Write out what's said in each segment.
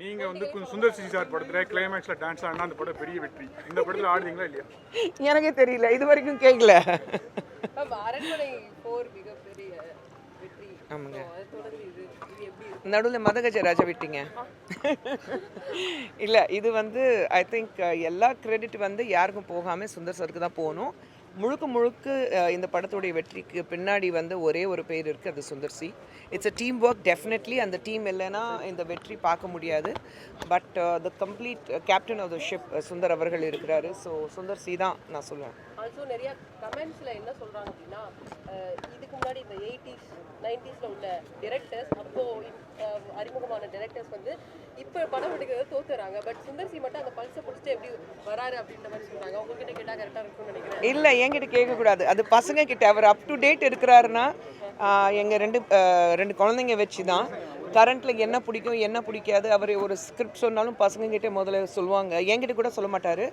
நீங்க வந்து Sundar C sir படத்துல கிளைமேக்ஸ்ல டான்ஸ் ஆடினா அந்த படம் பெரிய வெற்றி. இந்த படத்துல ஆடுவீங்களா இல்லையா? எனக்கே தெரியல, இது வரைக்கும் கேட்கல. அரண்மனை 4 மிகப்பெரிய வெற்றி. ஆமாங்க. அது தொடர்ந்து இது எப்படி இருக்கு? நடுவில் மதகஜராஜா விட்டீங்க. இல்லை, இது வந்து ஐ திங்க் எல்லா கிரெடிட் வந்து யாருக்கும் போகாமல் சுந்தர் சருக்கு தான் போகணும். முழுக்க முழுக்க இந்த படத்துடைய வெற்றிக்கு பின்னாடி வந்து ஒரே ஒரு பேர் இருக்குது, அது Sundar C. It's a team work definitely. அந்த டீம் இல்லைன்னா இந்த வெற்றி பார்க்க முடியாது. But the complete captain of the ship Sundar அவர்கள் இருக்கிறாரு. ஸோ சுந்தர் சி தான் நான் சொல்லுவேன். ஆல்சோ நிறைய கமெண்ட்ஸில் என்ன சொல்கிறாங்க அப்படின்னா, இதுக்கு முன்னாடி இந்த 80s 90s உள்ள டிரெக்டர்ஸ், அப்போது அறிமுகமான டிரெக்டர்ஸ் வந்து இப்போ படம் எடுக்கிறத தோத்துறாங்க. பட் சுந்தர் சி மட்டும் அந்த பல்ஸை பிடிச்சிட்டு எப்படி வராரு அப்படின்ற மாதிரி சொல்கிறாங்க. உங்ககிட்ட கேட்டால் கரெக்டாக இருக்கும்னு நினைக்கிறேன். இல்லை, என்கிட்ட கேட்கக்கூடாது, அது பசங்க கிட்ட. அவர் அப் டு டேட் இருக்கிறாருன்னா எங்கள் ரெண்டு குழந்தைங்க வச்சு தான் கரண்ட்டில் என்ன பிடிக்கும் என்ன பிடிக்காது. அவர் ஒரு ஸ்கிரிப்ட் சொன்னாலும் பசங்கக்கிட்ட முதல்ல சொல்லுவாங்க. என்கிட்ட கூட சொல்ல மாட்டார்,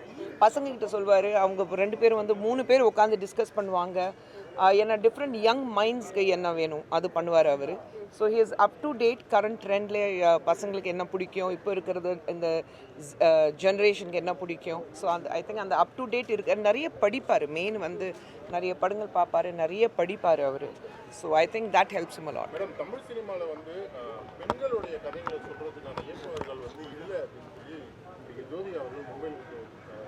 பசங்கக்கிட்ட சொல்வார். அவங்க 2 பேரும் வந்து 3 பேர் உட்காந்து டிஸ்கஸ் பண்ணுவாங்க. ஏன்னா டிஃப்ரெண்ட் யங் மைண்ட்ஸ்க்கு என்ன வேணும் அது பண்ணுவார் அவர். So he is up to date. Current ட்ரெண்ட்லேயே பசங்களுக்கு என்ன பிடிக்கும், இப்போ இருக்கிறது இந்த ஜென்ரேஷனுக்கு என்ன பிடிக்கும். ஸோ அந்த ஐ திங்க் அந்த அப் டு டேட் இருக்க நிறைய படிப்பார். மெயின் வந்து நிறைய படங்கள் பார்ப்பார், நிறைய படிப்பார் அவர். So I think that helps him a lot. Madam, Tamil சினிமாவில் வந்து பெண்களுடைய கதைகளை சொல்கிறதுக்கான இயக்குநர்கள் வந்து இல்லை அப்படின்னு சொல்லி ஜோதி அவர்கள் மொபைல்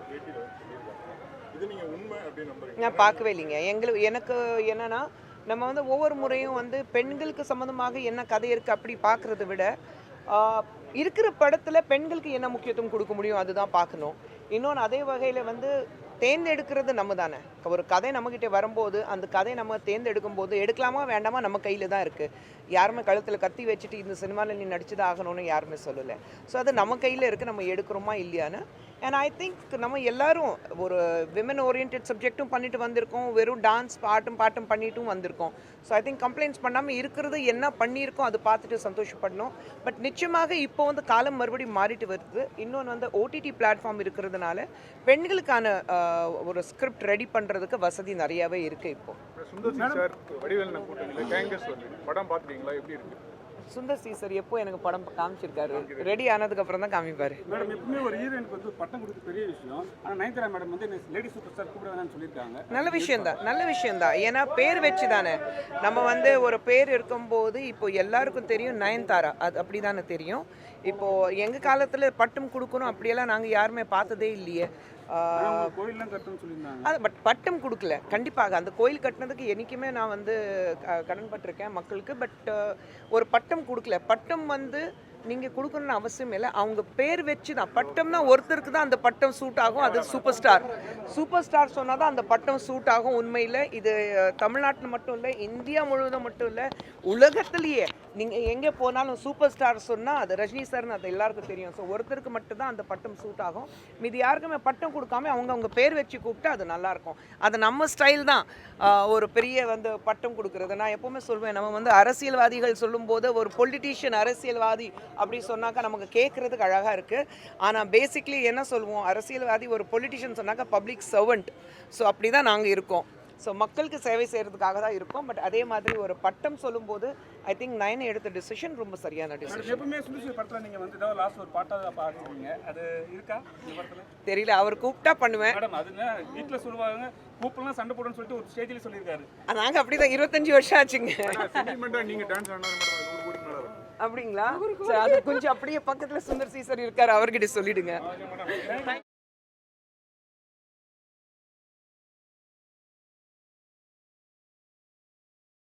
பேட்டியில் வந்து சொல்லியிருக்காங்க. இது நீங்கள் உண்மை அப்படின்னு நம்புறீங்க? நான் பார்க்கவே இல்லைங்க. எனக்கு என்னென்னா, நம்ம வந்து ஒவ்வொரு முறையும் வந்து பெண்களுக்கு சம்மந்தமாக என்ன கதை இருக்குது அப்படி பார்க்குறத விட இருக்கிற படத்தில் பெண்களுக்கு என்ன முக்கியத்துவம் கொடுக்க முடியும் அதுதான் பார்க்கணும். இன்னொன்று அதே வகையில் வந்து தேர்ந்தெடுக்கிறது நம்ம தானே. ஒரு கதை நம்மக்கிட்ட வரும்போது அந்த கதை நம்ம தேர்ந்தெடுக்கும் போது எடுக்கலாமா வேண்டாமா நம்ம கையில் தான் இருக்குது. யாருமே கழுத்தில் கத்தி வச்சுட்டு இந்த சினிமாவில் நீ நடிச்சுதான் ஆகணும்னு யாருமே சொல்லலை. ஸோ அது நம்ம கையில் இருக்குது, நம்ம எடுக்கிறோமா இல்லையான்னு. அண்ட் ஐ திங்க் நம்ம எல்லாரும் ஒரு விமன் ஓரியன்ட் சப்ஜெக்டும் பண்ணிட்டு வந்திருக்கோம், வெறும் டான்ஸ் பாட்டும் பண்ணிட்டும் வந்திருக்கோம். ஸோ ஐ திங்க் கம்ப்ளைண்ட்ஸ் பண்ணாமல் இருக்கிறது என்ன பண்ணியிருக்கோம் அது பார்த்துட்டு சந்தோஷப்படணும். பட் நிச்சயமாக இப்போ வந்து காலம் மறுபடியும் மாறிட்டு வருது. இன்னொன்று வந்து ஓடிடி பிளாட்ஃபார்ம் இருக்கிறதுனால பெண்களுக்கான ஒரு ஸ்கிரிப்ட் ரெடி பண்ணுறதுக்கு வசதி நிறையாவே இருக்குது. இப்போ சுந்தர் சி சார் வடிவேலு கூட்டணியில் கேங்கஸ் வந்து படம் பார்த்துட்டீங்களா, எப்படி இருக்கு? சுந்தர் சி சார் எப்போ எனக்கு படம் காமிச்சிருக்காரு, ரெடி ஆனதுக்கப்புறம் தான் காமிப்பார். மேடம், எப்பவுமே ஒரு ஹீரோயினுக்கு வந்து பட்டம் கொடுத்து பெரிய விஷயம். ஆனால் நயன்தாரா மேடம் வந்து லேடி சூப்பர் ஸ்டார் கூப்பிட வேணாம்னு சொல்லியிருக்காங்க. நல்ல விஷயந்தான். ஏன்னா பேர் வச்சு தானே நம்ம வந்து ஒரு பேர் இருக்கும்போது இப்போ எல்லாருக்கும் தெரியும் நயன்தாரா, அது அப்படி தானே தெரியும். இப்போது எங்கள் காலத்தில் பட்டம் கொடுக்கணும் அப்படியெல்லாம் நாங்கள் யாருமே பார்த்ததே இல்லையே. கோயிலெலாம் கட்டணும்னு சொல்லியிருந்தாங்க. அது பட் பட்டம் கொடுக்கல. கண்டிப்பாக அந்த கோயில் கட்டினதுக்கு என்றைக்குமே நான் வந்து கடன்பட்டிருக்கேன் மக்களுக்கு. பட் ஒரு பட்டம் கொடுக்கல. பட்டம் வந்து நீங்கள் கொடுக்கணும்னு அவசியம் இல்லை, அவங்க பேர் வச்சு தான். பட்டம்னா ஒருத்தருக்கு தான் அந்த பட்டம் சூட் ஆகும், அது சூப்பர் ஸ்டார் சொன்னால் தான் அந்த பட்டம் சூட் ஆகும். உண்மையில் இது தமிழ்நாட்டில் மட்டும் இல்லை, இந்தியா முழுவதும் மட்டும் இல்லை, உலகத்திலேயே நீங்கள் எங்கே போனாலும் சூப்பர் ஸ்டார் சொன்னால் அது ரஜினி சார்னு அது எல்லாருக்கும் தெரியும். ஸோ ஒருத்தருக்கு மட்டும்தான் அந்த பட்டம் சூட் ஆகும். மீது யாருக்குமே பட்டம் கொடுக்காம அவங்க பேர் வச்சு கூப்பிட்டு அது நல்லாயிருக்கும். அது நம்ம ஸ்டைல் தான். ஒரு பெரிய வந்து பட்டம் கொடுக்குறது நான் எப்போவுமே சொல்வேன். நம்ம வந்து அரசியல்வாதிகள் சொல்லும்போது ஒரு பொலிட்டீஷியன் அரசியல்வாதி அப்படி சொன்னாக்கா நமக்கு கேட்குறதுக்கு அழகாக இருக்குது. ஆனால் பேசிக்லி என்ன சொல்லுவோம், அரசியல்வாதி ஒரு பொலிட்டிஷியன் சொன்னாக்கா பப்ளிக் சர்வெண்ட். ஸோ அப்படி தான் நாங்கள் இருக்கோம். ஸோ மக்களுக்கு சேவை செய்கிறதுக்காக தான் இருக்கும். பட் அதே மாதிரி ஒரு பட்டம் சொல்லும்போது ஐ திங்க் நயன் எடுத்த டிசிஷன் ரொம்ப சரியான டிசிஷன். எப்பவுமே சுந்தர் படத்தில் நீங்கள் வந்து ஏதாவது லாஸ்ட் ஒரு பாட்டாக பார்த்துருக்கீங்க, அது இருக்கா இந்த படத்தில்? தெரியல, அவர் கூப்பிட்டா பண்ணுவேன். மேடம், அதுங்க வீட்டில் சொல்லுவாங்க கூப்பிடலாம் சண்டை போடுன்னு சொல்லிட்டு ஒரு ஸ்டேஜில் சொல்லியிருக்காரு. நாங்கள் அப்படி தான் 25 வருஷம் ஆச்சுங்க. நீங்கள் டான்ஸ் ஆடினா அப்படிங்களா? அது கொஞ்சம் அப்படியே பக்கத்தில் சுந்தர் சி சார் இருக்கார், அவர்கிட்ட சொல்லிடுங்க.